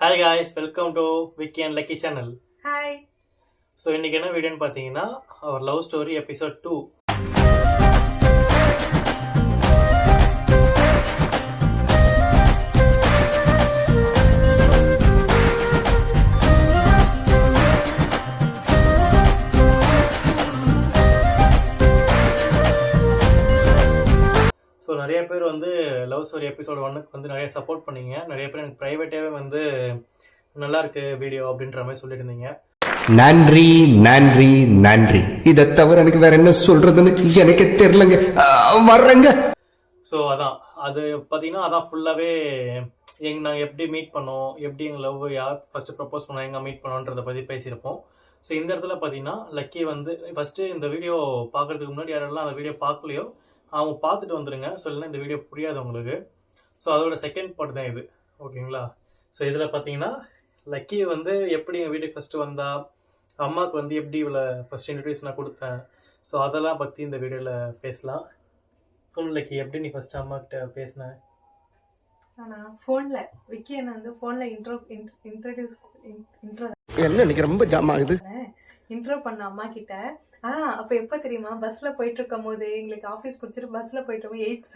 Hi guys, welcome to Vicky and lucky channel. Hi. So இன்றைக்கி என்ன வீடியோன்னு பார்த்தீங்கன்னா, அவர் லவ் ஸ்டோரி எபிசோட் 2. ஸோ நிறைய பேர் வந்து லவ் ஸ்டோரி எபிசோட் 1க்கு வந்து நிறைய சப்போர்ட் பண்ணீங்க. நிறைய பேர் எனக்கு ப்ரைவேட்டாகவே வந்து நல்லா இருக்கு வீடியோ அப்படின்ற மாதிரி சொல்லிட்டு இருந்தீங்க. நன்றி நன்றி நன்றி. இதை தவிர எனக்கு வேற என்ன சொல்றதுன்னு எனக்கு தெரியலங்க. வர்றேங்க. ஸோ அதான் அது பார்த்தீங்கன்னா அதான் ஃபுல்லாகவே நாங்கள் எப்படி மீட் பண்ணோம், எப்படி எங்கள் லவ் யார் ஃபஸ்ட்டு ப்ரப்போஸ் பண்ணோம், எங்கே மீட் பண்ணோன்றதை பற்றி பேசியிருப்போம். ஸோ இந்த இடத்துல பார்த்தீங்கன்னா லக்கி வந்து ஃபஸ்ட்டு இந்த வீடியோ பார்க்குறதுக்கு முன்னாடி யாரெல்லாம் அந்த வீடியோ பார்க்கலையோ அவங்க பார்த்துட்டு வந்துடுங்க. ஸோ இல்லைன்னா இந்த வீடியோ புரியாது உங்களுக்கு. ஸோ அதோட செகண்ட் பார்ட் தான் இது, ஓகேங்களா? ஸோ இதில் பார்த்தீங்கன்னா லக்கி வந்து எப்படி எங்கள் வீட்டுக்கு ஃபஸ்ட்டு வந்தா, அம்மாவுக்கு வந்து எப்படி இவளை ஃபஸ்ட் இன்ட்ரடியூஸ் நான் கொடுத்தேன். ஸோ அதெல்லாம் பற்றி இந்த வீடியோவில் பேசலாம். சொல்லு லக்கி, எப்படி நீ ஃபஸ்ட்டு அம்மாக்கிட்ட பேசினேன்? நான் ஃபோனில் விக்கி என்ன வந்து ஃபோனில் இன்ட்ரோ என்ன இன்னைக்கு ரொம்ப ஜாம் ஆகுது. இன்ட்ரோ பண்ண அம்மா கிட்ட. அப்போ எப்போ தெரியுமா, பஸ்ஸில் போயிட்டு இருக்கும் போது எங்களுக்கு ஆஃபீஸ் பிடிச்சிட்டு பஸ்ஸில் போயிட்டு இருக்கும் 8th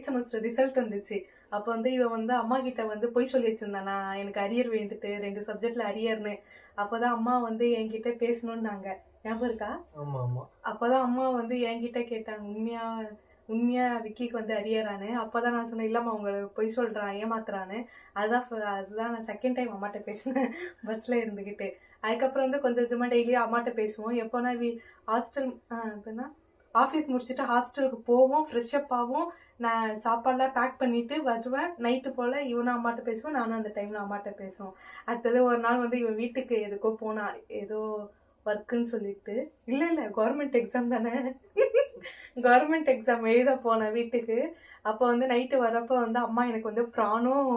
செமஸ்டர் ரிசல்ட் வந்துச்சு. அப்போ வந்து இவன் வந்து அம்மா கிட்ட வந்து போய் சொல்லி வச்சிருந்தானா, எனக்கு அரியர் விழுந்துட்டு 2 சப்ஜெக்ட்ல அரியர்னு. அப்போதான் அம்மா வந்து என்கிட்ட பேசணும்னாங்க. ஞாபகம் இருக்கா? அப்போதான் அம்மா வந்து என்கிட்ட கேட்டாங்க, உண்மையா விக்கிக்கு வந்து அரியரானு. அப்போதான் நான் சொன்னேன், இல்லம்மா உங்களை பொய் சொல்றான், ஏமாத்துறான்னு. அதுதான் நான் செகண்ட் டைம் அம்மாட்ட பேசினேன் பஸ்ல இருந்துக்கிட்டு. அதுக்கப்புறம் வந்து கொஞ்சம் கொஞ்சமாக டெய்லியும் அம்மாட்ட பேசுவோம். எப்போனா ஹாஸ்டல் எப்படின்னா ஆஃபீஸ் முடிச்சுட்டு ஹாஸ்டலுக்கு போவோம், ஃப்ரெஷ்அப் ஆகும், நான் சாப்பாடெலாம் பேக் பண்ணிட்டு வருவேன். நைட்டு போல் இவனும் அம்மாட்ட பேசுவேன், நானும் அந்த டைமில் அம்மாட்ட பேசுவோம். அடுத்தது ஒரு நாள் வந்து இவன் வீட்டுக்கு எதுக்கோ போனான், ஏதோ ஒர்க்குன்னு சொல்லிட்டு. இல்லை கவர்மெண்ட் எக்ஸாம் தானே கவர்மெண்ட் எக்ஸாம் எழுத போனேன் வீட்டுக்கு. அப்போ வந்து நைட்டு வரப்போ வந்து அம்மா எனக்கு வந்து ப்ரானும்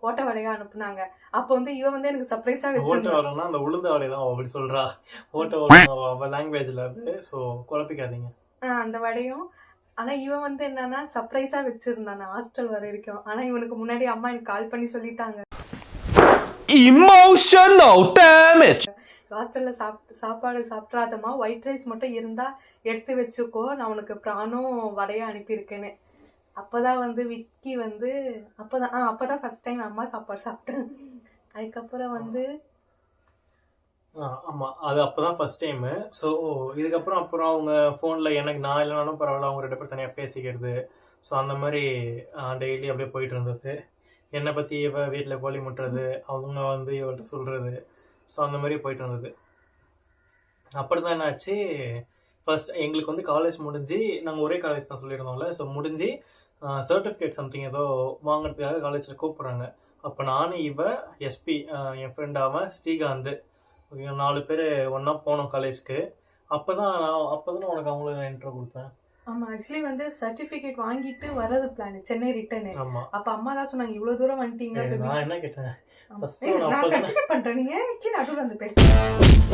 ஓட்ட வடையும் அனுப்புனாங்க. அப்போ வந்து இவன் வந்து எனக்கு சர்ப்ரைஸா வச்சிருந்தான். அந்த உளுந்த வடை தான் அப்படி சொல்றா, ஓட்ட லாங்குவேஜ்ல இருந்து. ஸோ குழப்பிக்காதீங்க. அந்த வடையும். ஆனா இவன் வந்து என்னன்னா சர்ப்ரைஸா வச்சிருந்தான் ஹாஸ்டல் வர வரைக்கும். ஆனா இவனுக்கு முன்னாடி அம்மா எனக்கு கால் பண்ணி சொல்லிட்டாங்க, emotional damage. ஹாஸ்டல்ல சாப்பாடு சாப்பிட்றாதம்மா, ஒயிட் ரைஸ் மட்டும் இருந்தா எடுத்து வச்சுக்கோ, நான் உனக்கு ப்ரானும் வடையும் அனுப்பியிருக்கேன்னு. அப்போதான் வந்து விக்கி வந்து அப்போதான் ஃபர்ஸ்ட் டைம் அம்மா சாப்பாடு சாப்பிட்டேன். அதுக்கப்புறம் வந்து ஆமாம், அது அப்போ தான் ஃபஸ்ட் டைமு. ஸோ இதுக்கப்புறம் அவங்க ஃபோனில் எனக்கு நான் இல்லைனாலும் பரவாயில்ல, அவங்க 2 பேர் தனியாக பேசிக்கிறது. ஸோ அந்த மாதிரி டெய்லி அப்படியே போயிட்டு இருந்தது. என்னை பற்றி இவ வீட்டில் கோழி முட்டுறது, அவங்க வந்து இவள்கிட்ட சொல்கிறது. ஸோ அந்த மாதிரி போயிட்டு இருந்தது. அப்படி தான் என்னாச்சு, ஃபர்ஸ்ட் எங்களுக்கு வந்து காலேஜ் முடிஞ்சு, நாங்கள் ஒரே காலேஜ் தான் சொல்லியிருந்தோம்ல. ஸோ முடிஞ்சு சர்டிஃபிகேட் சம்திங் ஏதோ வாங்குறதுக்காக காலேஜில் கூப்பிட்றாங்க. அப்போ நானும் எஸ்பி, என் ஃப்ரெண்ட் அவன் ஸ்ரீகாந்த், 4 பேர் ஒன்றா போனோம் காலேஜ்க்கு. அப்போ தான் உனக்கு அவங்களுக்கு நான் இன்ட்ரோ கொடுத்தேன். ஆமாம், ஆக்சுவலி வந்து சர்டிஃபிகேட் வாங்கிட்டு வர்றது பிளான், சென்னை ரிட்டர்னு. அப்போ அம்மா தான் சொன்னாங்க, இவ்வளோ தூரம் வந்துட்டீங்க. நான் என்ன கேட்டேன், நான் கண்டினியூ பண்ணுறேன், நீங்கள் நடுவில் வந்து பேசுகிறேன்.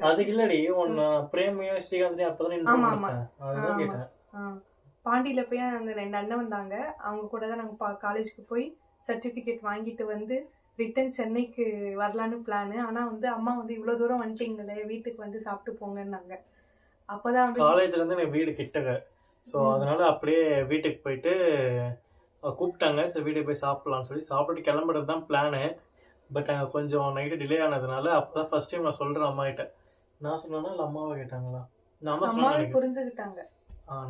அதுக்கு இல்லடி ஒன்னு பிரேமியா ஸ்ரீகாந்த் அப்பதான் கேட்டேன். பாண்டியில போய் அந்த 2 அண்ணன் வந்தாங்க, அவங்க கூட தான் நாங்கள் காலேஜுக்கு போய் சர்டிஃபிகேட் வாங்கிட்டு வந்து ரிட்டன் சென்னைக்கு வரலான்னு பிளானு. ஆனால் வந்து அம்மா வந்து இவ்வளோ தூரம் வந்துட்டீங்களே, வீட்டுக்கு வந்து சாப்பிட்டு போங்கன்னாங்க. அப்போதான் வந்து காலேஜ்ல இருந்து எனக்கு வீடு கிட்டக. ஸோ அதனால அப்படியே வீட்டுக்கு போயிட்டு கூப்பிட்டாங்க. சரி வீட்டுக்கு போய் சாப்பிடலாம்னு சொல்லி சாப்பிட்டு கிளம்புறது தான் பிளானு. பட் அங்கே கொஞ்சம் நைட்டு டிலே ஆனதுனால அப்போ தான் ஃபர்ஸ்ட் டைம் நான் சொல்கிறேன் அம்மா கிட்ட. நான் சொன்னேன்னா இல்லை அம்மாவை கேட்டாங்களா? நான் அம்மாவே புரிஞ்சுக்கிட்டாங்க.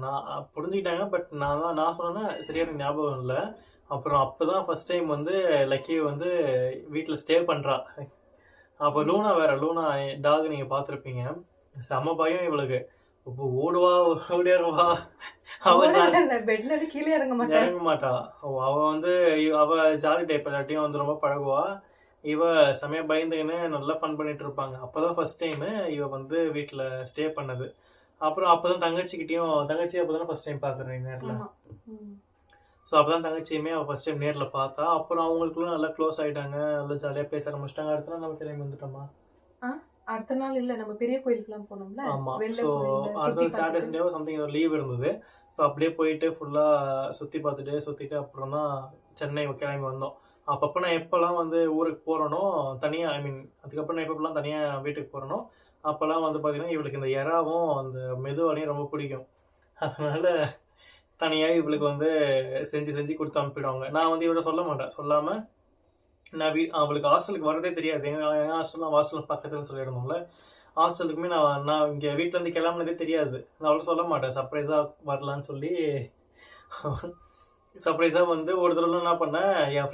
நான் புரிஞ்சுக்கிட்டாங்க. பட் நான் சொன்னேன்னா சரியான ஞாபகம் இல்லை. அப்புறம் அப்போ தான் ஃபர்ஸ்ட் டைம் வந்து லக்கி வந்து வீட்டில் ஸ்டே பண்ணுறா. அப்போ லூனா டாக் நீங்கள் பார்த்துருப்பீங்க, செம்ம பயம் இவளுக்கு. இப்போ ஓடியாருவா, பெட்ல கீழே இறங்க மாட்டா. அவ வந்து ஜாலி டைப், எல்லாத்தையும் வந்து ரொம்ப பழகுவா. இவ செமையா பயந்துக்கின்னு நல்லா ஃபன் பண்ணிட்டு இருப்பாங்க. அப்போதான் ஃபர்ஸ்ட் டைமு இவ வந்து வீட்டில் ஸ்டே பண்ணது. அப்புறம் அப்போதான் தங்கச்சி அப்போதான் ஃபர்ஸ்ட் டைம் பார்க்குறேன் நேரில். ஸோ அப்போதான் தங்கச்சியுமே அவள் ஃபர்ஸ்ட் டைம் நேரில் பார்த்தா. அப்புறம் அவங்களுக்குள்ள நல்லா க்ளோஸ் ஆகிட்டாங்க, நல்லா ஜாலியாக பேச ஆரம்பிச்சிட்டாங்க. அடுத்த நாள் நம்ம கிளம்பி வந்துட்டோமா? அடுத்த நாள் இல்ல நம்ம பெரிய கோயிலுக்குலாம் போனோம்ல, ஆமாம். வெள்ளை ஸோ கோயில்ல சுத்தி அடுத்தது சாட்டர்டே பார்த்துட்டு. சண்டேவோ சம்திங் ஒரு லீவ் இருந்தது. ஸோ அப்படியே போயிட்டு ஃபுல்லாக சுற்றிட்டு அப்புறம் தான் சென்னை கிளம்பி வந்தோம். அப்பப்போ நான் எப்போல்லாம் வந்து ஊருக்கு போகிறேனோ தனியாக, ஐ மீன் அதுக்கப்புறம் நான் எப்பப்போலாம் தனியாக வீட்டுக்கு போகிறேனோ அப்போல்லாம் வந்து பார்த்தீங்கன்னா இவளுக்கு இந்த எறாவும் அந்த மெதுவடையும் ரொம்ப பிடிக்கும். அதனால தனியாக இவளுக்கு வந்து செஞ்சு செஞ்சு கொடுத்து அனுப்பிடுவாங்க. நான் வந்து இவளை சொல்ல மாட்டேன். சொல்லாமல் நான் அவளுக்கு ஹாஸ்டலுக்கு வரதே தெரியாது. எங்கள் ஹாஸ்டல்லாம் ஹாஸ்டல் பக்கத்தில் சொல்லியிருந்தோம்ல, ஹாஸ்டலுக்குமே நான் இங்கே வீட்டிலேருந்து கிளம்புனதே தெரியாது. நான் அவளும் சொல்ல மாட்டேன். சர்ப்ரைஸாக வரலான்னு சொல்லி சர்ப்ரைஸாக வந்து ஒரு தடவை என்ன பண்ணேன், என்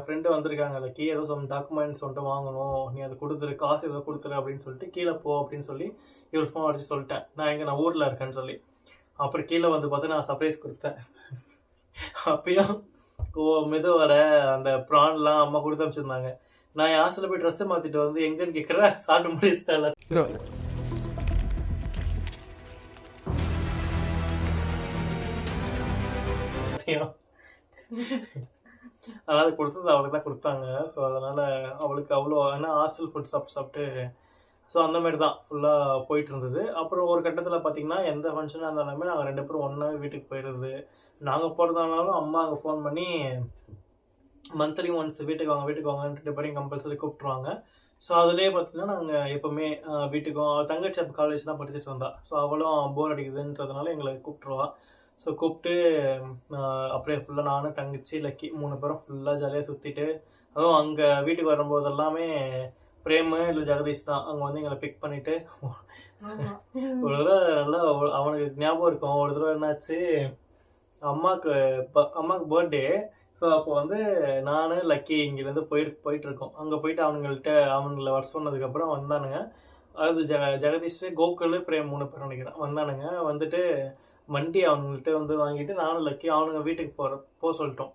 ஃப்ரெண்டு வந்திருக்காங்க லக்கி, ஏதோ சம் டாக்குமெண்ட்ஸ் வந்துட்டு வாங்கணும், நீ அதை கொடுத்துரு, காசு ஏதோ கொடுத்துரு அப்படின்னு சொல்லிட்டு கீழே போ அப்படின்னு சொல்லி இவர் ஃபோன் அடிச்சு சொல்லிட்டேன், நான் ஊரில் இருக்கேன்னு சொல்லி. அப்புறம் கீழே வந்து பார்த்து நான் சர்ப்ரைஸ் கொடுத்தேன். அப்பயும் மெதுவடை அந்த ப்ரான்லாம் அம்மா கொடுத்து அனுப்பிச்சிருந்தாங்க. நான் என் ஹாஸ்டலில் போய் ட்ரெஸ்ஸை மாற்றிட்டு வந்து எங்கன்னு கேட்குறேன், சாப்பிட்டு முடிச்சிட்டேன். அதனால் கொடுத்தது அவளுக்கு தான் கொடுத்தாங்க. ஸோ அதனால் அவளுக்கு அவ்வளோ, ஏன்னா ஹாஸ்டல் ஃபுட் சாப்பிட்டு ஸோ அந்த மாதிரி தான் ஃபுல்லாக போயிட்டு இருந்தது. அப்புறம் ஒரு கட்டத்தில் பார்த்திங்கன்னா எந்த ஃபங்க்ஷனாக இருந்தாலுமே நாங்கள் 2 பேரும் ஒன்றாவே வீட்டுக்கு போயிடுறது. நாங்கள் போகிறதானாலும் அம்மா அங்கே ஃபோன் பண்ணி மந்த்லி ஒன்ஸ் வீட்டுக்கு வாங்கன்னு 2 பேரையும் கம்பல்சரி கூப்பிட்ருவாங்க. ஸோ அதுலேயே பார்த்திங்கன்னா நாங்கள் எப்போவுமே வீட்டுக்கும், தங்கச்சி அப்போ காலேஜ் தான் படிச்சுட்டு இருந்தா. ஸோ அவளும் போர் அடிக்குதுன்றதுனால எங்களை கூப்பிட்ருவா. ஸோ கூப்பிட்டு அப்படியே ஃபுல்லாக நானும் தங்கச்சி லக்கி 3 பேரும் ஃபுல்லாக ஜாலியாக சுற்றிட்டு, அதுவும் அங்கே வீட்டுக்கு வரும்போது எல்லாமே பிரேமு இல்லை ஜெகதீஷ் தான் அங்கே வந்து எங்களை பிக் பண்ணிவிட்டு ஒரு தடவை நல்லா அவனுக்கு ஞாபகம் இருக்கும். ஒரு தடவை என்னாச்சு, அம்மாவுக்கு பர்த்டே. ஸோ அப்போ வந்து நான் லக்கி இங்கேருந்து போயிட்டுருக்கோம். அங்கே போயிட்டு அவங்கள வர சொன்னதுக்கப்புறம் வந்தானுங்க. அது ஜெகதீஷ், கோகுல், பிரேம் 3 பேர் நினைக்கிறேன் வந்தானுங்க. வந்துட்டு வண்டி அவங்கள்ட்ட வந்து வாங்கிட்டு நானும் லக்கி அவனுங்க வீட்டுக்கு போக சொல்லிட்டோம்.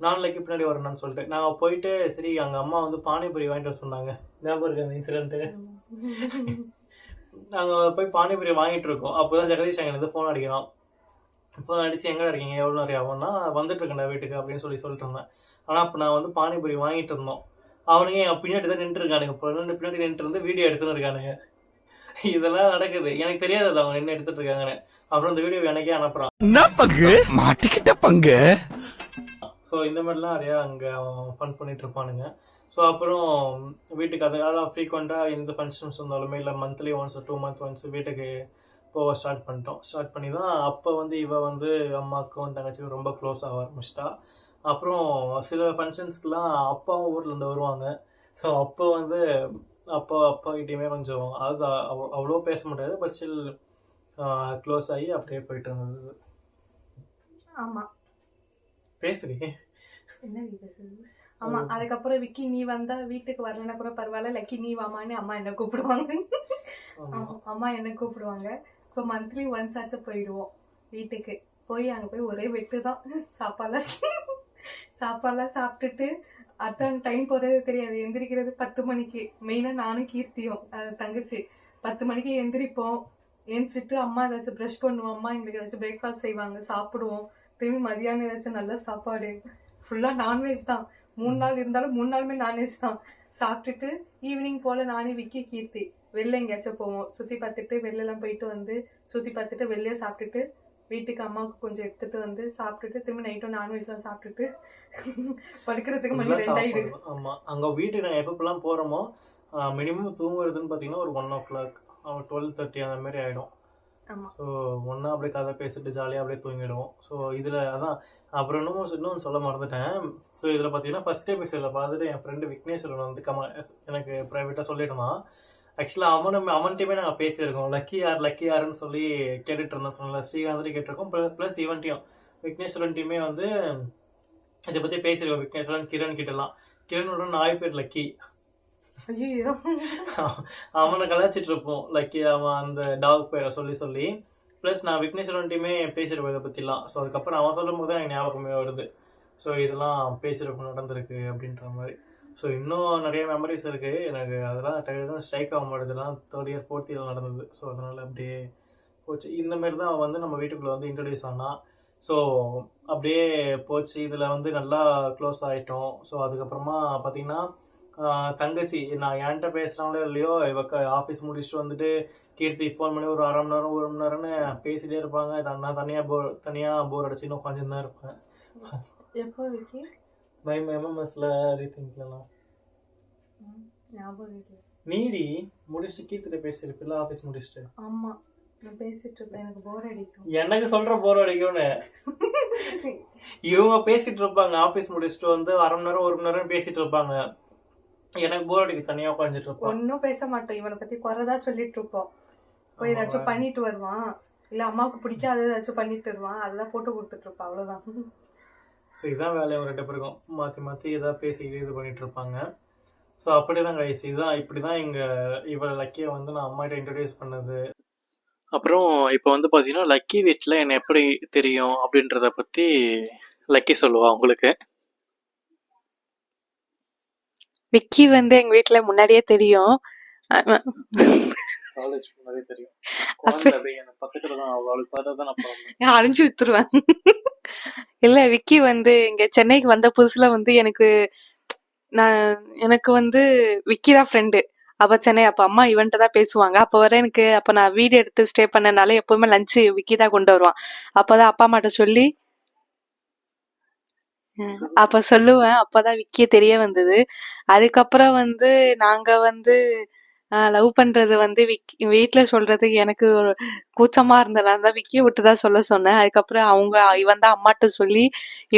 நானும் லக்கி பின்னாடி வரணும்னு சொல்லிட்டு நாங்கள் போயிட்டு, சரி அங்கே அம்மா வந்து பானிபூரி வாங்கிட்டு வர சொன்னாங்க. ஞாபகம் இருக்கு அந்த இன்சிடென்ட்டு. நாங்கள் போய் பானிபூரி வாங்கிட்டு இருக்கோம். அப்போ தான் ஜெகதீஷ் அங்கே ஃபோன் அடிக்கிறான். ஃபோன் அடித்து எங்கே இருக்கீங்க, எவ்வளோ நிறைய ஆகும்னா, வந்துட்டு இருக்கேன் வீட்டுக்கு அப்படின்னு சொல்லிட்டு இருந்தேன். ஆனால் அப்போ நான் வந்து பானிபூரி வாங்கிட்டு இருந்தோம். அவனுங்க என் பின்னாடி தான் நின்றுருக்கானுங்க. இப்போ பின்னாடி நின்று இருந்து வீடியோ எடுத்துன்னு இருக்கானுங்க. இதெல்லாம் நடக்குது. எனக்கு தெரியாது அவங்க என்ன எடுத்துட்டு இருக்காங்கன்னு. அப்புறம் இந்த வீடியோ எனக்கே அனுப்புறான். மாட்டிக்கிட்ட பங்கு. ஸோ இந்த மாதிரிலாம் நிறையா அங்கே ஃபன் பண்ணிட்டு இருப்பானுங்க. ஸோ அப்புறம் வீட்டுக்கு அதான் ஃப்ரீக்வெண்ட்டாக எந்த ஃபங்க்ஷன்ஸ் இருந்தாலுமே இல்லை மந்த்லி ஒன்ஸ் 2 months ஒன்ஸ் வீட்டுக்கு போக ஸ்டார்ட் பண்ணி தான் அப்போ வந்து இவள் வந்து அம்மாவுக்கும் தங்கச்சிக்கும் ரொம்ப க்ளோஸ் ஆக ஆரம்பிச்சிட்டா. அப்புறம் சில ஃபங்க்ஷன்ஸ்க்கெலாம் அப்பாவும் ஊர்லேருந்து வருவாங்க. ஸோ அப்போ வந்து அப்பாக்கிட்டையுமே கொஞ்சம் அது அவ்வளோ பேச முடியாது, பட் ஸ்டில் க்ளோஸ் ஆகி அப்படியே போயிட்டு இருந்தது. ஆமா பேசுறீங்க என்ன பேசுறது. ஆமா, அதுக்கப்புறம் விக்கி நீ வந்தா வீட்டுக்கு வரலன்னா கூட பரவாயில்ல, லக்கி நீ வாமான்னு அம்மா என்ன கூப்பிடுவாங்க. அம்மா என்ன கூப்பிடுவாங்க. ஸோ மந்த்லி ஒன்ஸ் ஆச்சும் போயிடுவோம் வீட்டுக்கு. அங்கே போய் ஒரே வெட்டு தான். சாப்பாடெல்லாம் சாப்பிட்டுட்டு அடுத்த டைம் போகிறது தெரியாது. எந்திரிக்கிறது 10 மணிக்கு. மெயினாக நானும் கீர்த்தியும் தங்கச்சி 10 மணிக்கு எந்திரிப்போம். எந்திரிச்சிட்டு அம்மா ஏதாச்சும் ப்ரஷ் பண்ணுவோம், அம்மா எங்களுக்கு ஏதாச்சும் பிரேக்ஃபாஸ்ட் செய்வாங்க, சாப்பிடுவோம். திரும்பி மதியானம் ஏதாச்சும் நல்ல சாப்பாடு, ஃபுல்லாக நான்வெஜ் தான். 3 நாள் இருந்தாலும் 3 நாளுமே நான்வெஜ் தான். சாப்பிட்டுட்டு ஈவினிங் போல் நானே விக்கி கீர்த்தி வெளில எங்கேயாச்சும் போவோம். சுற்றி பார்த்துட்டு வெளிலலாம் போயிட்டு வந்து சுற்றி பார்த்துட்டு வெளியே சாப்பிட்டுட்டு வீட்டுக்கு அம்மாவுக்கு கொஞ்சம் எடுத்துகிட்டு வந்து சாப்பிட்டுட்டு திரும்பி நைட்டும் நான்வெஜ்லாம் சாப்பிட்டுட்டு படுக்கிறதுக்கு மணி 2 ஆகிடுது. ஆமாம், அங்கே வீட்டுக்கு நாங்கள் எப்பப்பெல்லாம் போகிறோமோ மினிமம் தூங்குறதுன்னு பார்த்தீங்கன்னா ஒரு 1 o'clock 12:30 அந்த மாதிரி ஆகிடும். ஸோ ஒன்றா அப்படியே கதை பேசிட்டு ஜாலியாக அப்படியே தூங்கிடுவோம். ஸோ இதில் அதான் அப்புறம் இன்னும் சொல்ல மறந்துட்டேன். ஸோ இதில் பார்த்தீங்கன்னா ஃபஸ்ட் எபிசோடில் பார்த்துட்டு என் ஃப்ரெண்டு விக்னேஸ்வரன் வந்து எனக்கு ப்ரைவேட்டாக சொல்லிடுவான். ஆக்சுவலாக அவன்கிட்டையுமே நாங்கள் பேசியிருக்கோம். லக்கி யாருன்னு சொல்லி கேட்டுட்டு இருந்தோம். சொன்னல ஸ்ரீகாந்தையும் கேட்டிருக்கோம், ப்ளஸ் இவன்ட்டையும் விக்னேஸ்வரன்ட்டையுமே வந்து இதை பற்றி பேசியிருக்கோம். விக்னேஸ்வரன் கிரண் கிட்டலாம். கிரணோட நாய் பேர் லக்கி. அவனை கலாச்சிட்டு இருப்போம் லக்கி, அவன் அந்த டாக் பேரை சொல்லி ப்ளஸ் நான் விக்னேஸ்வரன்ட்டையுமே பேசியிருப்போம் இதை பற்றிலாம். ஸோ அதுக்கப்புறம் அவன் சொல்லும் போது தான் எனக்கு ஞாபகமே வருது. ஸோ இதெல்லாம் பேசியிருப்போம் நடந்திருக்கு அப்படின்ற மாதிரி. ஸோ இன்னும் நிறைய மெமரிஸ் இருக்குது எனக்கு. அதெல்லாம் டக்குனு ஸ்ட்ரைக் ஆக மாட்டேதுலாம் 3rd year 4th year நடந்தது. ஸோ அதனால் அப்படியே போச்சு. இந்தமாரி தான் அவன் வந்து நம்ம வீட்டுக்குள்ளே வந்து இன்ட்ரடியூஸ் ஆனான். ஸோ அப்படியே போச்சு. இதில் வந்து நல்லா க்ளோஸ் ஆகிட்டோம். ஸோ அதுக்கப்புறமா பார்த்திங்கன்னா தங்கச்சி நான் என்கிட்ட பேசுகிறாங்களோ இல்லையோ இவ ஆஃபீஸ் முடிச்சுட்டு வந்துட்டு கீர்த்தி ஃபோன் பண்ணி ஒரு 1/2 மணி நேரம் 1 மணி நேரம்னு பேசிகிட்டே இருப்பாங்க. நான் தனியாக போர் அடிச்சுன்னு உட்காந்துன்னு தான் இருப்பேன். எப்போ விக்கி? எம்எம்எஸ்ல ரீதிங்லாம் ஞாபகம் இல்லை. நீடி முடிச்சுட்டு கீர்த்திட்ட பேசியிருப்பில்ல ஆஃபீஸ் முடிச்சுட்டு. ஆமா, நான் பேசிட்டு இருப்பேன், எனக்கு போர் அடிக்கும். எனக்கு சொல்ற போர் அடிக்கும்னு இவங்க பேசிட்டு இருப்பாங்க. ஆஃபீஸ் முடிச்சுட்டு வந்து 1/2 மணி நேரம் 1 மணி நேரம் பேசிட்டு இருப்பாங்க. எனக்கு போர் அடிக்கும், தனியாக உட்காந்துட்டு இருப்பேன். ஒன்றும் பேச மாட்டோம், இவனை பத்தி குறைதான் சொல்லிட்டு இருப்போம். போய் ஏதாச்சும் பண்ணிட்டு வருவான், இல்ல அம்மாவுக்கு பிடிக்காத ஏதாச்சும் பண்ணிட்டு வருவான், அதெல்லாம் போட்டு கொடுத்துட்டு இருப்பான், அவ்வளவுதான். ஸோ இதான் வேலையை அவங்க 2 பேருக்கும் மாற்றி மாற்றி எதாவது பேசிக்கிட்டு இது பண்ணிட்டு இருப்பாங்க. ஸோ அப்படி தான் கைஸ், இதுதான் இப்படி தான் இவளை லக்கியை வந்து நான் அம்மாட்ட இன்ட்ரடியூஸ் பண்ணது. அப்புறம் இப்போ வந்து பார்த்தீங்கன்னா லக்கி வீட்டில் என்னை எப்படி தெரியும் அப்படின்றத பற்றி லக்கி சொல்லுவா உங்களுக்கு. விக்கி வந்து எங்க வீட்ல முன்னாடியே தெரியும். காலேஜ் முன்னாடியே தெரியும். பக்கத்துல தான் அவளுக்கு பார்த்தா தான் நான் அழிஞ்சு வித்துருவேன். இல்ல, விக்கி வந்து இங்க சென்னைக்கு வந்த புதுசுல வந்து எனக்கு வந்து விக்கி தான் ஃப்ரெண்டு. அப்ப சென்னை, அப்ப அம்மா இவன்ட்ட தான் பேசுவாங்க. அப்ப வர எனக்கு, அப்ப நான் வீடு எடுத்து ஸ்டே பண்ணனால எப்பவுமே லஞ்சு விக்கி தான் கொண்டு வருவான். அப்பதான் அப்பா அம்மாட்ட சொல்லி அப்ப சொல்லுவேன். அப்பதான் விக்கிய தெரிய வந்தது. அதுக்கப்புறம் வந்து நாங்க வந்து லவ் பண்றது வந்து வீட்டுல சொல்றதுக்கு எனக்கு ஒரு கூச்சமா இருந்ததுனால தான் விக்கிய விட்டுதான் சொல்ல சொன்னேன். அதுக்கப்புறம் இவன் தான் அம்மாட்ட சொல்லி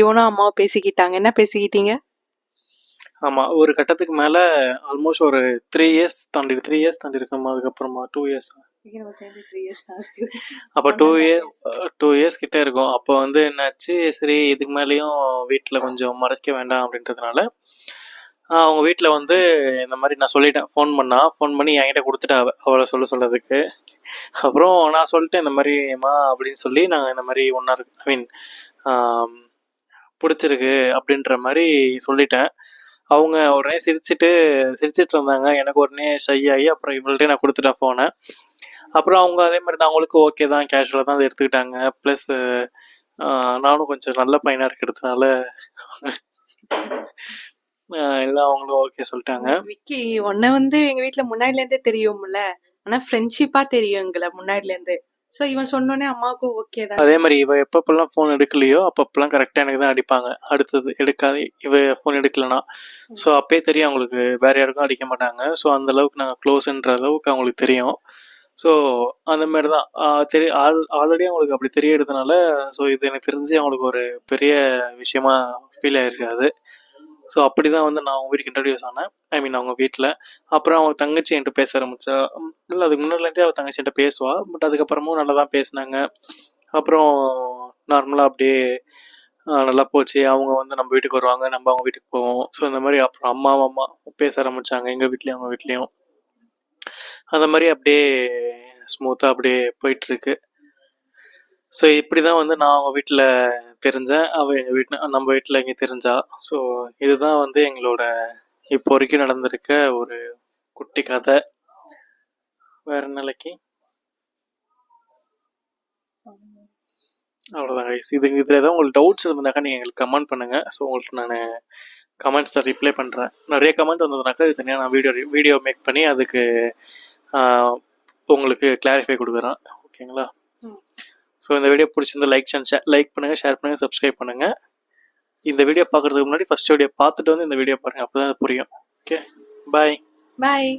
இவனும் அம்மாவும் பேசிக்கிட்டாங்க. என்ன பேசிக்கிட்டீங்க? ஆமாம், ஒரு கட்டத்துக்கு மேலே ஆல்மோஸ்ட் ஒரு 3 இயர்ஸ் தாண்டி இருக்கும். அதுக்கப்புறமா 2 இயர்ஸ், அப்போ 2 இயர்ஸ் கிட்டே இருக்கும். அப்போ வந்து என்னாச்சு, சரி இதுக்கு மேலேயும் வீட்டில் கொஞ்சம் மறைக்க வேண்டாம் அப்படின்றதுனால அவங்க வீட்டில் வந்து இந்த மாதிரி நான் சொல்லிட்டேன். ஃபோன் பண்ணி என்கிட்ட கொடுத்துட்டா அவளை சொல்லதுக்கு. அப்புறம் நான் சொல்லிட்டேன் இந்த மாதிரிம்மா அப்படின்னு சொல்லி, நாங்கள் இந்த மாதிரி ஒன்றா இருக்கு, பிடிச்சிருக்கு அப்படின்ற மாதிரி சொல்லிட்டேன். அவங்க உடனே சிரிச்சிட்டு இருந்தாங்க. எனக்கு உடனே ஷை ஆகி அப்புறம் இவள்கிட்ட நான் கொடுத்துட்டேன் ஃபோனை. அப்புறம் அவங்க அதே மாதிரி தான், அவங்களுக்கு ஓகே தான், கேஷுவலாக தான் அதை எடுத்துக்கிட்டாங்க. ப்ளஸ் நானும் கொஞ்சம் நல்ல பையனாக இருக்கிறதுனால எல்லாம் அவங்களும் ஓகே சொல்லிட்டாங்க. விக்கி உன்னை வந்து எங்க வீட்டுல முன்னாடில இருந்தே தெரியும்ல, ஆனா ஃப்ரெண்ட்ஷிப்பா தெரியும் எங்களை முன்னாடில இருந்து. ஸோ இவன் சொன்னோடனே அம்மாவுக்கும் ஓகே தான். அதே மாதிரி இவ எப்பப்பெல்லாம் ஃபோன் எடுக்கலையோ அப்பப்பெல்லாம் கரெக்டாக எனக்கு தான் அடிப்பாங்க. அடுத்தது எடுக்காது இவ ஃபோன் எடுக்கலனா. ஸோ அப்பயே தெரியும் அவங்களுக்கு, வேற யாருக்கும் அடிக்க மாட்டாங்க. ஸோ அந்த அளவுக்கு நாங்கள் க்ளோஸ்ன்ற அளவுக்கு அவங்களுக்கு தெரியும். ஸோ அந்த மாதிரி தான் ஆல்ரெடி அவங்களுக்கு அப்படி தெரியறதுனால, ஸோ இது எனக்கு தெரிஞ்சு அவங்களுக்கு ஒரு பெரிய விஷயமா ஃபீல் ஆகிருக்காது. ஸோ அப்படி தான் வந்து நான் அவங்க வீட்டுக்கு இன்ட்ரடியூஸ் ஆனேன். அவங்க வீட்டில். அப்புறம் அவங்க தங்கச்சி என்கிட்ட பேச ஆரம்பித்தா. இல்லை, அதுக்கு முன்னாடிலேருந்தே அவள் தங்கச்சி என்கிட்ட பேசுவாள். பட் அதுக்கப்புறமும் நல்லா தான் பேசினாங்க. அப்புறம் நார்மலாக அப்படியே நல்லா போச்சு. அவங்க வந்து நம்ம வீட்டுக்கு வருவாங்க, நம்ம அவங்க வீட்டுக்கு போவோம். ஸோ இந்த மாதிரி அப்புறம் அம்மா பேச ஆரம்பித்தாங்க, எங்கள் வீட்லேயும் அவங்க வீட்லேயும். அந்த மாதிரி அப்படியே ஸ்மூத்தாக அப்படியே போயிட்டுருக்கு. ஸோ இப்படி தான் வந்து நான் அவங்க வீட்டில் தெரிஞ்சேன், அவள் எங்கள் நம்ம வீட்டில் இங்கே தெரிஞ்சா. ஸோ இதுதான் வந்து எங்களோட இப்போ வரைக்கும் நடந்திருக்க ஒரு குட்டி கதை. வேற நாளைக்கு அவ்வளோதான் கைஸ். இதில் ஏதாவது உங்களுக்கு டவுட்ஸ் இருந்ததுனாக்கா நீங்கள் எங்களுக்கு கமெண்ட் பண்ணுங்கள். ஸோ உங்களுக்கு நான் கமெண்ட்ஸில் ரிப்ளை பண்ணுறேன். நிறைய கமெண்ட் வந்ததுனாக்கா இது தனியாக நான் வீடியோ மேக் பண்ணி அதுக்கு உங்களுக்கு கிளாரிஃபை கொடுக்குறேன். ஓகேங்களா? ஸோ இந்த வீடியோ பிடிச்சிருந்தா லைக் பண்ணுங்கள், ஷேர் பண்ணுங்கள், சப்ஸ்கிரைப் பண்ணுங்கள். இந்த வீடியோ பார்க்குறதுக்கு முன்னாடி ஃபஸ்ட் வீடியோ பார்த்துட்டு வந்து இந்த வீடியோ பாருங்கள், அப்போ தான் அது புரியும். ஓகே, பாய்.